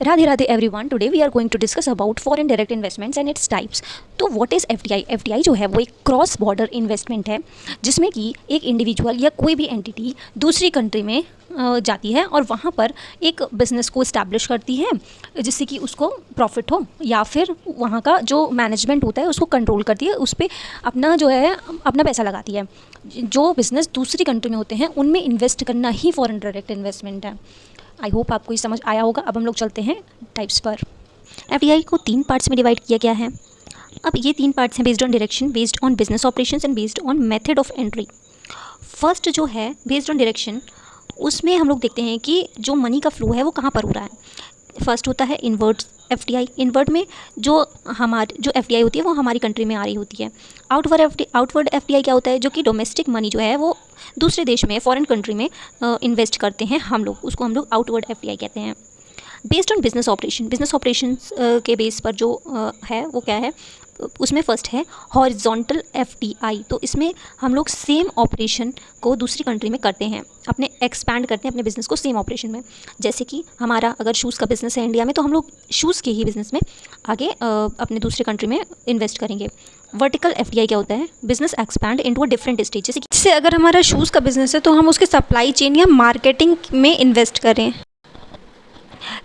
Radhe Radhe everyone. Today we are going to discuss about foreign direct investments and its types. तो what is FDI? FDI जो है वो एक cross border investment है जिसमें कि एक इंडिविजुअल या कोई भी एंटिटी दूसरी कंट्री में जाती है और वहाँ पर एक बिज़नेस को इस्टेब्लिश करती है जिससे कि उसको प्रॉफिट हो, या फिर वहाँ का जो मैनेजमेंट होता है उसको कंट्रोल करती है, उस पर अपना जो है अपना पैसा लगाती है। जो बिज़नेस दूसरी कंट्री में होते हैं उनमें इन्वेस्ट करना ही फॉरेन डायरेक्ट इन्वेस्टमेंट है। आई होप आपको ये समझ आया होगा। अब हम लोग चलते हैं टाइप्स पर। एफडीआई को 3 पार्ट्स में डिवाइड किया गया है। अब ये 3 पार्ट्स हैं based on direction, based on business operations and based on method of entry. First जो है बेस्ड ऑन डायरेक्शन, उसमें हम लोग देखते हैं कि जो मनी का फ्लो है वो कहाँ पर हो रहा है। फर्स्ट होता है इनवर्ड एफडीआई। इनवर्ड में जो एफडीआई होती है वो हमारी कंट्री में आ रही होती है। आउटवर्ड एफडीआई क्या होता है? जो कि डोमेस्टिक मनी जो है वो दूसरे देश में, फॉरेन कंट्री में इन्वेस्ट करते हैं हम लोग, उसको हम लोग आउटवर्ड एफडीआई कहते हैं। Based on business operation, business operations के बेस पर जो है वो क्या है, उसमें फर्स्ट है हॉरिजॉन्टल एफडीआई। तो इसमें हम लोग सेम ऑपरेशन को दूसरी कंट्री में करते हैं, अपने एक्सपैंड करते हैं अपने बिज़नेस को सेम ऑपरेशन में। जैसे कि हमारा अगर शूज़ का बिज़नेस है इंडिया में, तो हम लोग शूज़ के ही बिज़नेस में आगे अपने दूसरे कंट्री में इन्वेस्ट करेंगे। वर्टिकल एफडीआई क्या होता है? Business expand into a different stage. जैसे अगर हमारा शूज़ का बिज़नेस है तो हम उसके सप्लाई चेन या मार्केटिंग में इन्वेस्ट करें।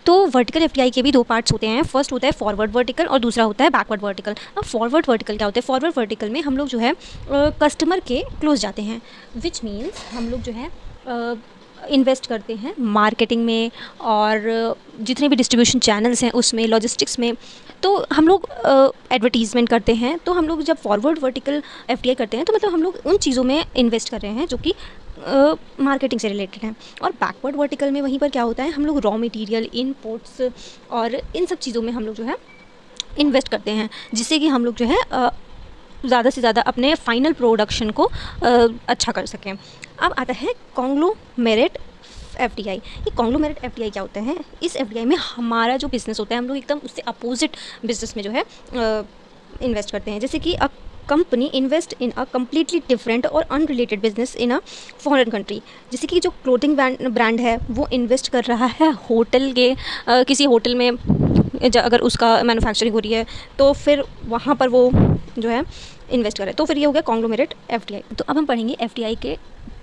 तो वर्टिकल एफडीआई के भी 2 पार्ट्स होते हैं। फर्स्ट होता है फॉरवर्ड वर्टिकल और दूसरा होता है बैकवर्ड वर्टिकल। अब फॉरवर्ड वर्टिकल क्या होता है? फॉरवर्ड वर्टिकल में हम लोग जो है कस्टमर के क्लोज जाते हैं, विच मीन्स हम लोग जो है इन्वेस्ट करते हैं मार्केटिंग में और जितने भी डिस्ट्रीब्यूशन चैनल्स हैं उसमें, लॉजिस्टिक्स में। तो हम लोग एडवर्टीज़मेंट करते हैं। तो हम लोग जब फॉरवर्ड वर्टिकल एफडीआई करते हैं तो मतलब हम लोग उन चीज़ों में इन्वेस्ट कर रहे हैं जो कि मार्केटिंग से रिलेटेड है। और बैकवर्ड वर्टिकल में वहीं पर क्या होता है, हम लोग रॉ मटेरियल, इनपुट्स और इन सब चीज़ों में हम लोग जो है इन्वेस्ट करते हैं, जिससे कि हम लोग जो है ज़्यादा से ज़्यादा अपने फाइनल प्रोडक्शन को अच्छा कर सकें। अब आता है कॉन्ग्लोमेरेट एफडीआई। ये कॉन्ग्लोमेरेट एफडीआई क्या होता है? इस एफडीआई में हमारा जो बिज़नेस होता है हम लोग एकदम उससे अपोजिट बिज़नेस में जो है इन्वेस्ट करते हैं। जैसे कि a company invest in a completely different और unrelated business in a foreign country. जैसे कि जो क्लोथिंग ब्रांड है वो इन्वेस्ट कर रहा है होटल के किसी होटल में, अगर उसका मैन्युफैक्चरिंग हो रही है तो फिर वहाँ पर वो जो है इन्वेस्ट करे, तो फिर ये हो गया कॉन्ग्लोमेरेट एफडीआई। तो अब हम पढ़ेंगे एफडीआई के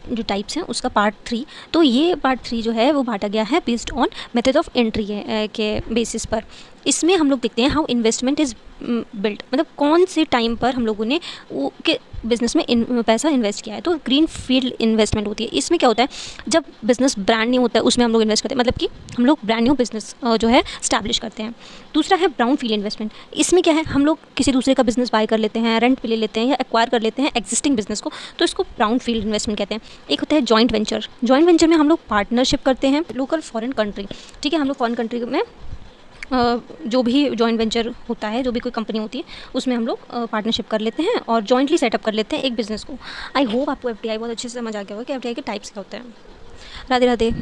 जो टाइप्स हैं उसका पार्ट 3। तो ये पार्ट 3 जो है वो बांटा गया है based on method of entry के बेसिस पर। इसमें हम लोग देखते हैं हाउ इन्वेस्टमेंट इज़ बिल्ट, मतलब कौन से टाइम पर हम लोगों ने वो के बिज़नेस में पैसा इन्वेस्ट किया है। तो ग्रीन फील्ड इन्वेस्टमेंट होती है। इसमें क्या होता है, जब बिज़नेस ब्रांड न्यू होता है उसमें हम लोग इन्वेस्ट करते हैं, मतलब कि हम लोग ब्रांड न्यू बिज़नेस जो है स्टैब्लिश करते हैं। दूसरा है ब्राउन फील्ड इन्वेस्टमेंट। इसमें क्या है, हम लोग किसी दूसरे का बिज़नेस बाय कर लेते हैं, रेंट पे ले लेते हैं या एक्वायर कर लेते हैं एग्जिस्टिंग बिज़नेस को, तो इसको ब्राउन फील्ड इन्वेस्टमेंट कहते हैं। एक होता है जॉइंट वेंचर। जॉइंट वेंचर में हम लोग पार्टनरशिप करते हैं लोकल फॉरेन कंट्री, ठीक है, हम लोग फॉरेन कंट्री में जो भी जॉइंट वेंचर होता है, जो भी कोई कंपनी होती है उसमें हम लोग पार्टनरशिप कर लेते हैं और जॉइंटली सेटअप कर लेते हैं एक बिज़नेस को। आई होप आपको एफडीआई बहुत अच्छे से समझ आ गया होगा कि एफडीआई के टाइप्स क्या होते हैं। राधे राधे।